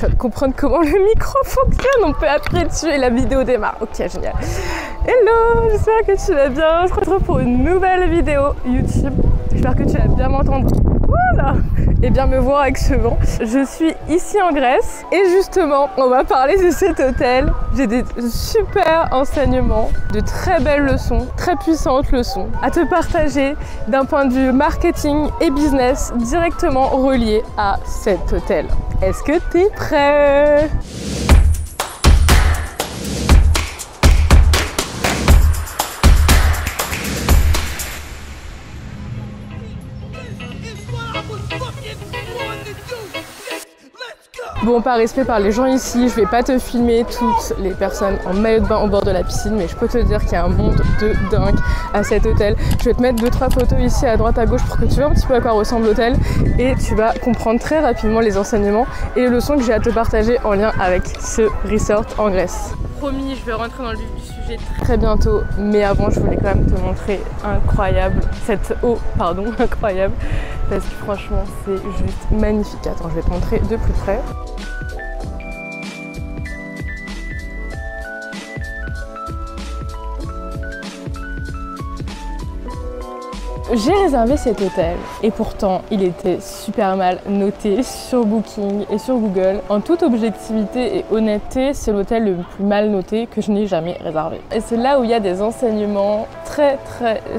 tu vas comprendre comment le micro fonctionne. On peut appuyer dessus et la vidéo démarre. Ok, génial. Hello, j'espère que tu vas bien. On se retrouve pour une nouvelle vidéo YouTube. J'espère que tu vas bien m'entendre. Voilà. Et bien me voir avec ce vent. Je suis ici en Grèce et justement, on va parler de cet hôtel. J'ai des super enseignements, de très belles leçons, très puissantes leçons à te partager d'un point de vue marketing et business directement relié à cet hôtel. Est-ce que t'es prêt ? Bon, par respect par les gens ici, je vais pas te filmer toutes les personnes en maillot de bain au bord de la piscine, mais je peux te dire qu'il y a un monde de dingue à cet hôtel. Je vais te mettre 2-3 photos ici à droite à gauche pour que tu vois un petit peu à quoi ressemble l'hôtel et tu vas comprendre très rapidement les enseignements et les leçons que j'ai à te partager en lien avec ce resort en Grèce. Promis, je vais rentrer dans le vif du sujet très bientôt, mais avant je voulais quand même te montrer cette eau, incroyable, parce que franchement c'est juste magnifique. Attends, je vais te montrer de plus près. J'ai réservé cet hôtel et pourtant il était super mal noté sur Booking et sur Google. En toute objectivité et honnêteté, c'est l'hôtel le plus mal noté que je n'ai jamais réservé. Et c'est là où il y a des enseignements très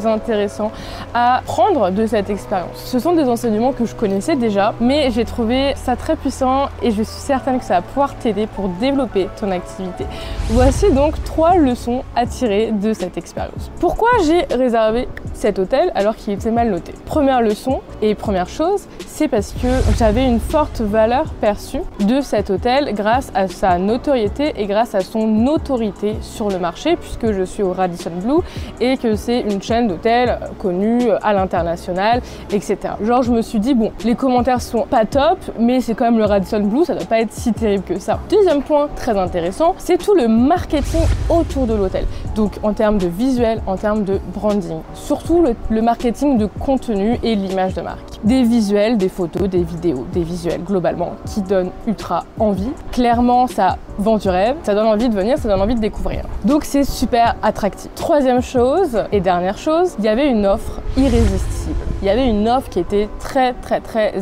intéressants à prendre de cette expérience. Ce sont des enseignements que je connaissais déjà, mais j'ai trouvé ça très puissant et je suis certaine que ça va pouvoir t'aider pour développer ton activité. Voici donc 3 leçons à tirer de cette expérience. Pourquoi j'ai réservé cet hôtel alors qu'il était mal noté? Première leçon et première chose, c'est parce que j'avais une forte valeur perçue de cet hôtel grâce à sa notoriété et grâce à son autorité sur le marché, puisque je suis au Radisson Blu et que c'est une chaîne d'hôtels connue à l'international, etc. Genre je me suis dit bon, les commentaires sont pas top, mais c'est quand même le Radisson Blu, ça doit pas être si terrible que ça. Deuxième point très intéressant, c'est tout le marketing autour de l'hôtel. Donc en termes de visuel, en termes de branding, surtout le marketing de contenu et l'image de marque. Des visuels, des photos, des vidéos, des visuels globalement qui donnent ultra envie. Clairement, ça vend du rêve, ça donne envie de venir, ça donne envie de découvrir. Donc c'est super attractif. Troisième chose et dernière chose, il y avait une offre irrésistible. Il y avait une offre qui était très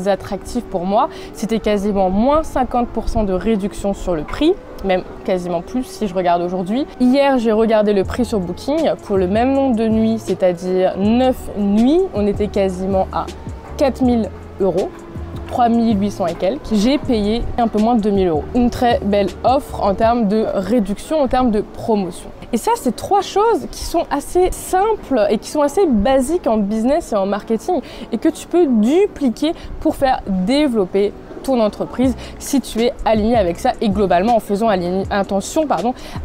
attractive pour moi. C'était quasiment moins 50% de réduction sur le prix, même quasiment plus si je regarde aujourd'hui. Hier, j'ai regardé le prix sur Booking pour le même nombre de nuits, c'est-à-dire 9 nuits. On était quasiment à 4000 €. 3800 et quelques. J'ai payé un peu moins de 2000 €. Une très belle offre en termes de réduction, en termes de promotion. Et ça, c'est 3 choses qui sont assez simples et qui sont assez basiques en business et en marketing et que tu peux dupliquer pour faire développer ton entreprise si tu es aligné avec ça et globalement en faisant attention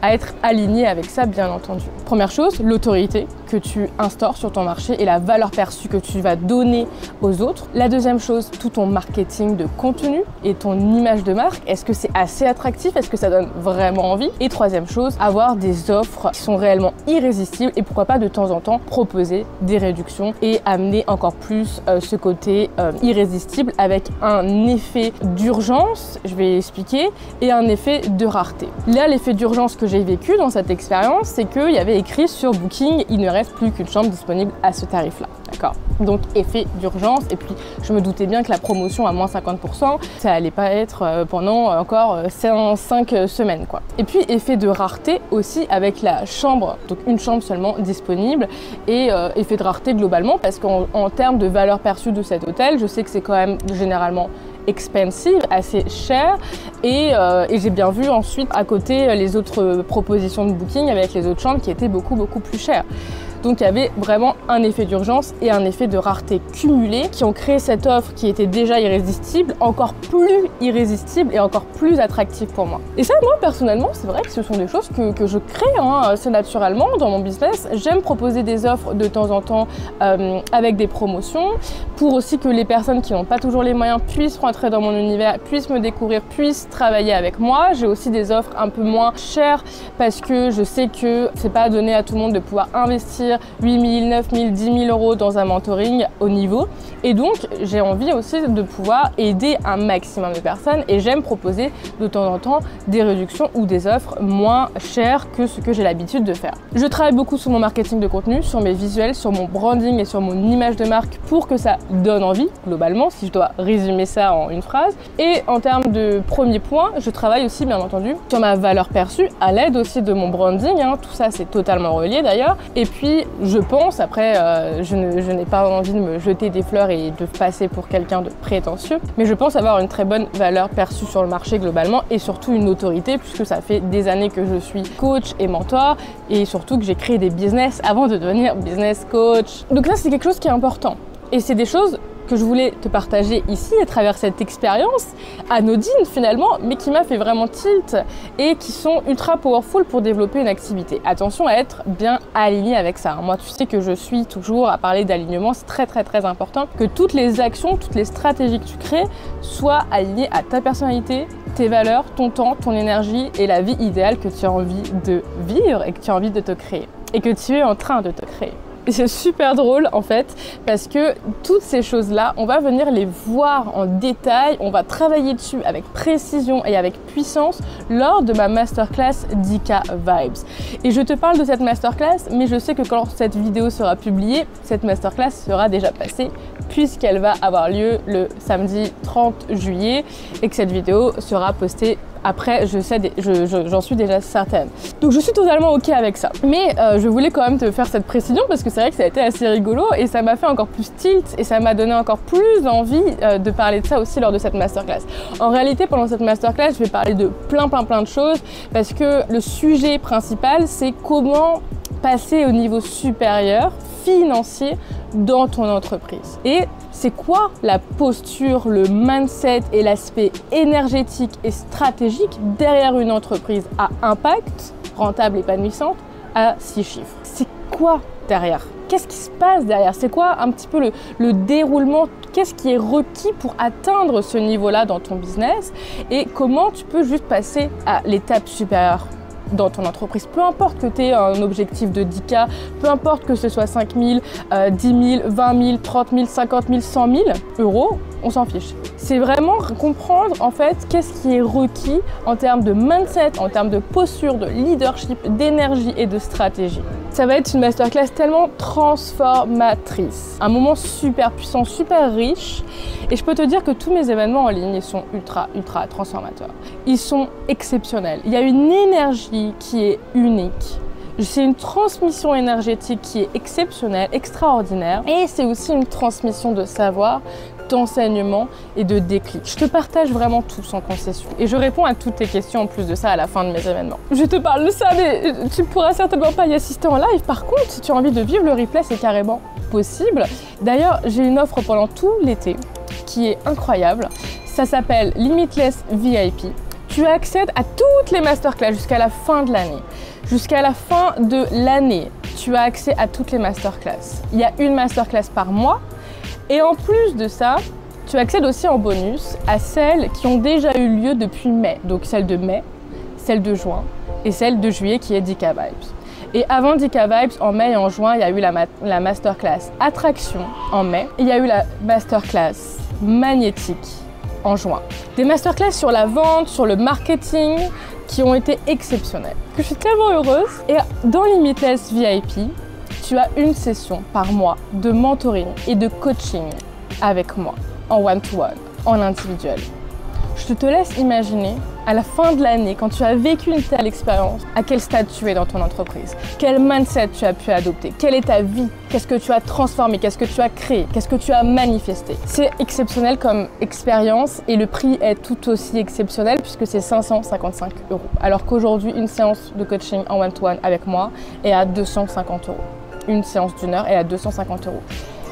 à être aligné avec ça, bien entendu. Première chose, l'autorité que tu instaures sur ton marché et la valeur perçue que tu vas donner aux autres. La deuxième chose, tout ton marketing de contenu et ton image de marque. Est-ce que c'est assez attractif? Est-ce que ça donne vraiment envie? Et troisième chose, avoir des offres qui sont réellement irrésistibles et pourquoi pas de temps en temps proposer des réductions et amener encore plus ce côté irrésistible avec un effet d'urgence, je vais expliquer, et un effet de rareté. Là, l'effet d'urgence que j'ai vécu dans cette expérience, c'est qu'il y avait écrit sur Booking, il ne reste plus qu'une chambre disponible à ce tarif-là. D'accord? Donc effet d'urgence, et puis je me doutais bien que la promotion à moins 50%, ça allait pas être pendant encore 5 semaines, quoi. Et puis effet de rareté aussi avec la chambre, donc une chambre seulement disponible, et effet de rareté globalement, parce qu'en termes de valeur perçue de cet hôtel, je sais que c'est quand même généralement expensive, assez cher, et j'ai bien vu ensuite à côté les autres propositions de Booking avec les autres chambres qui étaient beaucoup plus chères. Donc il y avait vraiment un effet d'urgence et un effet de rareté cumulés qui ont créé cette offre qui était déjà irrésistible, encore plus irrésistible et encore plus attractive pour moi. Et ça, moi personnellement, c'est vrai que ce sont des choses que je crée assez naturellement dans mon business. J'aime proposer des offres de temps en temps avec des promotions pour aussi que les personnes qui n'ont pas toujours les moyens puissent rentrer dans mon univers, puissent me découvrir, puissent travailler avec moi. J'ai aussi des offres un peu moins chères parce que je sais que c'est pas donné à tout le monde de pouvoir investir investir 8 000, 9 000, 10 000 euros dans un mentoring haut niveau. Et donc, j'ai envie aussi de pouvoir aider un maximum de personnes et j'aime proposer de temps en temps des réductions ou des offres moins chères que ce que j'ai l'habitude de faire. Je travaille beaucoup sur mon marketing de contenu, sur mes visuels, sur mon branding et sur mon image de marque pour que ça donne envie, globalement, si je dois résumer ça en une phrase. Et en termes de premier point, je travaille aussi, bien entendu, sur ma valeur perçue, à l'aide aussi de mon branding, hein. Tout ça, c'est totalement relié d'ailleurs. Et puis, je pense, après, je n'ai pas envie de me jeter des fleurs et de passer pour quelqu'un de prétentieux, mais je pense avoir une très bonne valeur perçue sur le marché globalement et surtout une autorité puisque ça fait des années que je suis coach et mentor et surtout que j'ai créé des business avant de devenir business coach. Donc là, c'est quelque chose qui est important et c'est des choses que je voulais te partager ici à travers cette expérience anodine finalement, mais qui m'a fait vraiment tilt et qui sont ultra powerful pour développer une activité. Attention à être bien aligné avec ça. Moi, tu sais que je suis toujours à parler d'alignement, c'est très important que toutes les actions, toutes les stratégies que tu crées soient alignées à ta personnalité, tes valeurs, ton temps, ton énergie et la vie idéale que tu as envie de vivre et que tu as envie de te créer et que tu es en train de te créer. Et c'est super drôle en fait parce que toutes ces choses-là, on va venir les voir en détail, on va travailler dessus avec précision et avec puissance lors de ma masterclass 10K Vibes. Et je te parle de cette masterclass, mais je sais que quand cette vidéo sera publiée, cette masterclass sera déjà passée puisqu'elle va avoir lieu le samedi 30 juillet et que cette vidéo sera postée après, j'en suis déjà certaine. Donc je suis totalement ok avec ça. Mais je voulais quand même te faire cette précision parce que c'est vrai que ça a été assez rigolo et ça m'a fait encore plus tilt et ça m'a donné encore plus envie de parler de ça aussi lors de cette masterclass. En réalité, pendant cette masterclass, je vais parler de plein de choses parce que le sujet principal, c'est comment passer au niveau supérieur financier dans ton entreprise. Et c'est quoi la posture, le mindset et l'aspect énergétique et stratégique derrière une entreprise à impact, rentable, épanouissante, à 6 chiffres? C'est quoi derrière? Qu'est-ce qui se passe derrière? C'est quoi un petit peu le déroulement? Qu'est-ce qui est requis pour atteindre ce niveau-là dans ton business? Et comment tu peux juste passer à l'étape supérieure dans ton entreprise, peu importe que tu aies un objectif de 10K, peu importe que ce soit 5 000, 10 000, 20 000, 30 000, 50 000, 100 000 euros, on s'en fiche. C'est vraiment comprendre en fait qu'est-ce qui est requis en termes de mindset, en termes de posture, de leadership, d'énergie et de stratégie. Ça va être une masterclass tellement transformatrice, un moment super puissant, super riche. Et je peux te dire que tous mes événements en ligne, ils sont ultra transformateurs. Ils sont exceptionnels. Il y a une énergie qui est unique. C'est une transmission énergétique qui est exceptionnelle, extraordinaire. Et c'est aussi une transmission de savoir, d'enseignement et de déclic. Je te partage vraiment tout sans concession. Et je réponds à toutes tes questions en plus de ça à la fin de mes événements. Je te parle de ça, mais tu ne pourras certainement pas y assister en live. Par contre, si tu as envie de vivre le replay, c'est carrément possible. D'ailleurs, j'ai une offre pendant tout l'été qui est incroyable. Ça s'appelle Limitless VIP. Tu accèdes à toutes les masterclass jusqu'à la fin de l'année. Jusqu'à la fin de l'année, tu as accès à toutes les masterclass. Il y a une masterclass par mois. Et en plus de ça, tu accèdes aussi en bonus à celles qui ont déjà eu lieu depuis mai. Donc celle de mai, celle de juin et celle de juillet qui est 10K Vibes. Et avant 10K Vibes, en mai et en juin, il y a eu la masterclass Attraction en mai. Et il y a eu la masterclass Magnétique en juin. Des masterclass sur la vente, sur le marketing qui ont été exceptionnelles. Je suis tellement heureuse. Et dans Limitless VIP, tu as une session par mois de mentoring et de coaching avec moi, en one-to-one, en individuel. Je te laisse imaginer à la fin de l'année, quand tu as vécu une telle expérience, à quel stade tu es dans ton entreprise, quel mindset tu as pu adopter, quelle est ta vie, qu'est-ce que tu as transformé, qu'est-ce que tu as créé, qu'est-ce que tu as manifesté. C'est exceptionnel comme expérience et le prix est tout aussi exceptionnel puisque c'est 555 €. Alors qu'aujourd'hui, une séance de coaching en one-to-one avec moi est à 250 €. Une séance d'1 heure est à 250 €.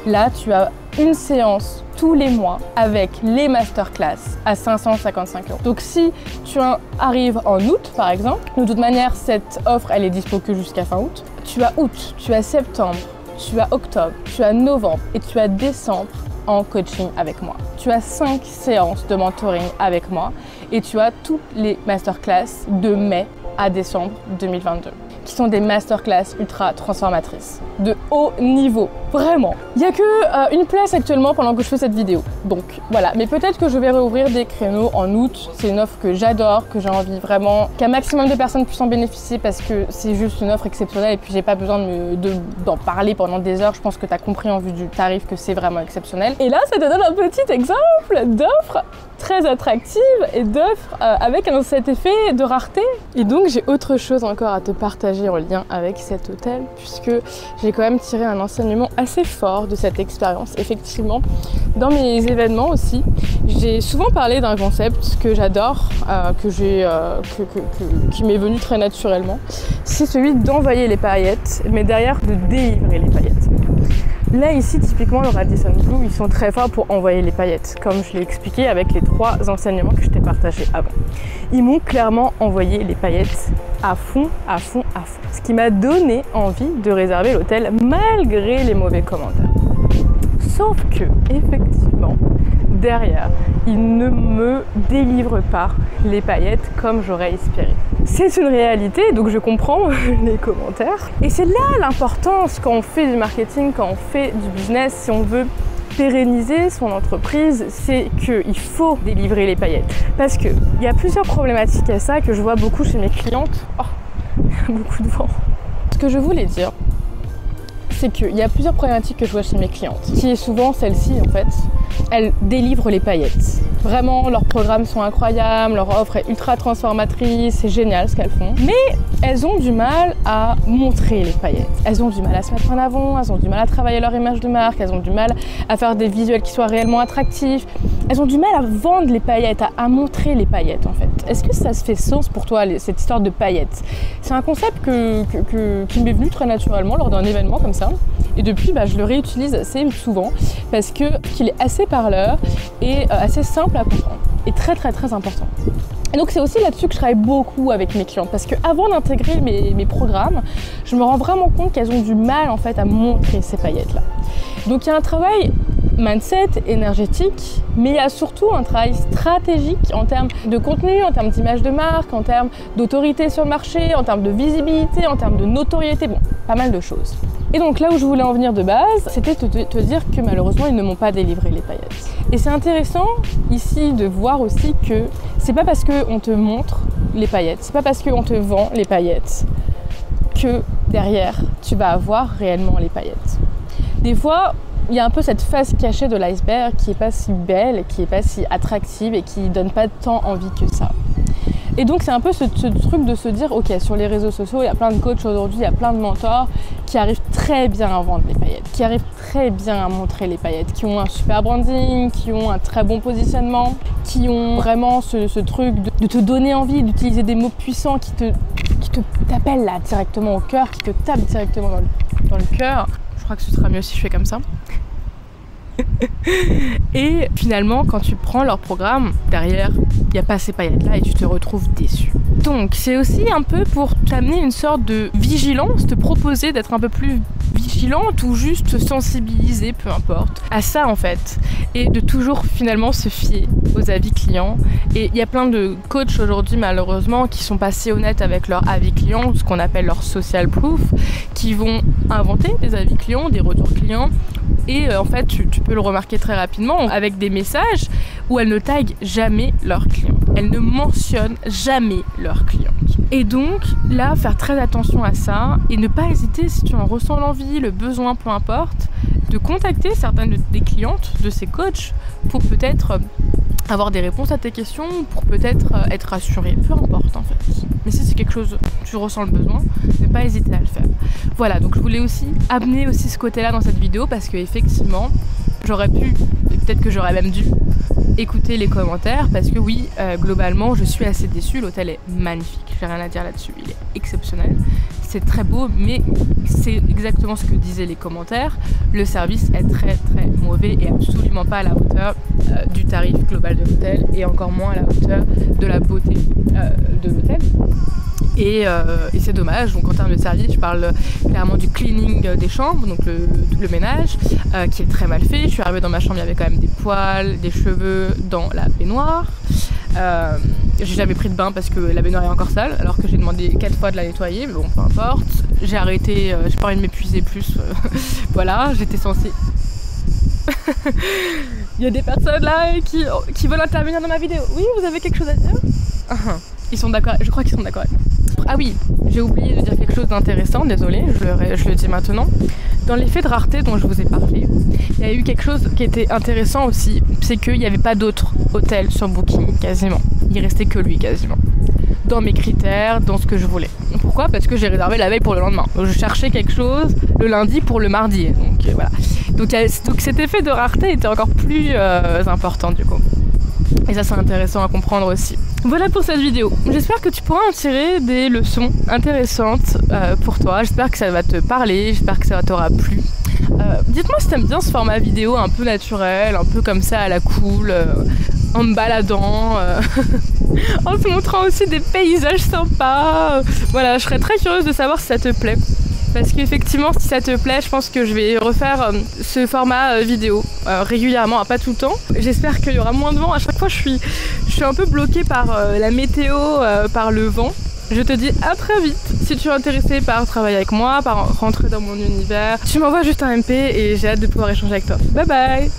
Là, tu as une séance tous les mois avec les masterclass à 555 €. Donc si tu arrives en août par exemple, de toute manière cette offre elle est dispo que jusqu'à fin août. Tu as août, tu as septembre, tu as octobre, tu as novembre et tu as décembre en coaching avec moi. Tu as 5 séances de mentoring avec moi et tu as toutes les masterclass de mai à décembre 2022. qui sont des masterclass ultra transformatrices, de haut niveau, vraiment. Il n'y a que une place actuellement pendant que je fais cette vidéo, donc voilà. Mais peut-être que je vais réouvrir des créneaux en août. C'est une offre que j'adore, que j'ai envie vraiment qu'un maximum de personnes puissent en bénéficier parce que c'est juste une offre exceptionnelle et puis j'ai pas besoin d'en parler pendant des heures. Je pense que tu as compris en vue du tarif que c'est vraiment exceptionnel. Et là, ça te donne un petit exemple d'offre très attractive et d'offres avec cet effet de rareté. Et donc j'ai autre chose encore à te partager en lien avec cet hôtel puisque j'ai quand même tiré un enseignement assez fort de cette expérience. Effectivement, dans mes événements aussi, j'ai souvent parlé d'un concept que j'adore, qui m'est venu très naturellement. C'est celui d'envoyer les paillettes, mais derrière de délivrer les paillettes. Là ici, typiquement, le Radisson Blu, ils sont très forts pour envoyer les paillettes, comme je l'ai expliqué avec les 3 enseignements que je t'ai partagés avant. Ils m'ont clairement envoyé les paillettes à fond, à fond, à fond. Ce qui m'a donné envie de réserver l'hôtel malgré les mauvais commentaires. Sauf que, effectivement, derrière, ils ne me délivrent pas les paillettes comme j'aurais espéré. C'est une réalité, donc je comprends les commentaires. Et c'est là l'importance quand on fait du marketing, quand on fait du business, si on veut pérenniser son entreprise, c'est qu'il faut délivrer les paillettes. Parce qu'il y a plusieurs problématiques à ça que je vois beaucoup chez mes clientes. Oh, beaucoup de vent. Ce que je voulais dire, c'est qu'il y a plusieurs problématiques que je vois chez mes clientes, qui est souvent celle-ci en fait. Elles délivrent les paillettes. Vraiment, leurs programmes sont incroyables, leur offre est ultra transformatrice, c'est génial ce qu'elles font. Mais elles ont du mal à montrer les paillettes. Elles ont du mal à se mettre en avant, elles ont du mal à travailler leur image de marque, elles ont du mal à faire des visuels qui soient réellement attractifs. Elles ont du mal à vendre les paillettes, à montrer les paillettes en fait. Est-ce que ça se fait sens pour toi, cette histoire de paillettes? C'est un concept qui m'est venu très naturellement lors d'un événement comme ça. Et depuis, je le réutilise assez souvent parce qu'il est assez parleur et assez simple à comprendre et très très très important. Et donc c'est aussi là-dessus que je travaille beaucoup avec mes clientes parce qu'avant d'intégrer mes programmes, je me rends vraiment compte qu'elles ont du mal en fait à montrer ces paillettes-là. Donc il y a un travail mindset, énergétique, mais il y a surtout un travail stratégique en termes de contenu, en termes d'image de marque, en termes d'autorité sur le marché, en termes de visibilité, en termes de notoriété, bon, pas mal de choses. Et donc là où je voulais en venir de base, c'était te dire que malheureusement ils ne m'ont pas délivré les paillettes. Et c'est intéressant ici de voir aussi que c'est pas parce qu'on te montre les paillettes, c'est pas parce qu'on te vend les paillettes que derrière tu vas avoir réellement les paillettes. Des fois, il y a un peu cette face cachée de l'iceberg qui est pas si belle, qui est pas si attractive et qui donne pas tant envie que ça. Et donc c'est un peu ce truc de se dire, ok, sur les réseaux sociaux, il y a plein de coachs aujourd'hui, il y a plein de mentors qui arrivent très bien à vendre les paillettes, qui arrivent très bien à montrer les paillettes, qui ont un super branding, qui ont un très bon positionnement, qui ont vraiment ce truc de te donner envie d'utiliser des mots puissants qui t'appellent là directement au cœur, qui te tapent directement dans le cœur. Je crois que ce sera mieux si je fais comme ça. Et finalement, quand tu prends leur programme, derrière, il n'y a pas ces paillettes-là et tu te retrouves déçu. Donc, c'est aussi un peu pour t'amener une sorte de vigilance, te proposer d'être un peu plus vigilante ou juste sensibiliser, peu importe, à ça en fait. Et de toujours finalement se fier aux avis clients. Et il y a plein de coachs aujourd'hui, malheureusement, qui sont pas si honnêtes avec leurs avis clients, ce qu'on appelle leur social proof, qui vont inventer des avis clients, des retours clients. Et en fait, tu peux le remarquer très rapidement avec des messages où elles ne taguent jamais leurs clients. Elles ne mentionnent jamais leurs clients. Et donc, là, faire très attention à ça et ne pas hésiter, si tu en ressens l'envie, le besoin, peu importe, de contacter certaines des clientes de ces coachs pour peut-être avoir des réponses à tes questions, pour peut-être être rassuré, peu importe en fait. Mais si c'est quelque chose, tu ressens le besoin, ne pas hésiter à le faire. Voilà, donc je voulais aussi amener aussi ce côté-là dans cette vidéo parce que effectivement, j'aurais pu, et peut-être que j'aurais même dû, écouter les commentaires parce que oui, globalement, je suis assez déçue. L'hôtel est magnifique, j'ai rien à dire là-dessus, il est exceptionnel. C'est très beau, mais c'est exactement ce que disaient les commentaires. Le service est très très mauvais et absolument pas à la hauteur du tarif global de l'hôtel et encore moins à la hauteur de la beauté de l'hôtel. Et c'est dommage. Donc en termes de service, je parle clairement du cleaning des chambres, donc le ménage, qui est très mal fait. Je suis arrivée dans ma chambre, il y avait quand même des poils, des cheveux dans la baignoire. J'ai jamais pris de bain parce que la baignoire est encore sale, alors que j'ai demandé 4 fois de la nettoyer, mais bon, peu importe. J'ai arrêté, j'ai pas envie de m'épuiser plus. Voilà, j'étais censée... Il y a des personnes là qui veulent intervenir dans ma vidéo. Oui, vous avez quelque chose à dire? Ils sont d'accord, je crois qu'ils sont d'accord avec moi. Ah oui, j'ai oublié de dire quelque chose d'intéressant, désolée, je le dis maintenant. Dans l'effet de rareté dont je vous ai parlé, il y a eu quelque chose qui était intéressant aussi, c'est qu'il n'y avait pas d'autres hôtels sur Booking, quasiment. Il restait que lui, quasiment. Dans mes critères, dans ce que je voulais. Pourquoi? Parce que j'ai réservé la veille pour le lendemain. Donc, je cherchais quelque chose le lundi pour le mardi. Donc voilà. Donc cet effet de rareté était encore plus important du coup. Et ça c'est intéressant à comprendre aussi. Voilà pour cette vidéo. J'espère que tu pourras en tirer des leçons intéressantes pour toi. J'espère que ça va te parler, j'espère que ça t'aura plu. Dites-moi si t'aimes bien ce format vidéo un peu naturel, un peu comme ça à la cool, en me baladant, en te montrant aussi des paysages sympas. Voilà, je serais très curieuse de savoir si ça te plaît. Parce qu'effectivement, si ça te plaît, je pense que je vais refaire ce format vidéo régulièrement, pas tout le temps. J'espère qu'il y aura moins de vent. À chaque fois, je suis un peu bloquée par la météo, par le vent. Je te dis à très vite. Si tu es intéressé par travailler avec moi, par rentrer dans mon univers, tu m'envoies juste un MP et j'ai hâte de pouvoir échanger avec toi. Bye bye!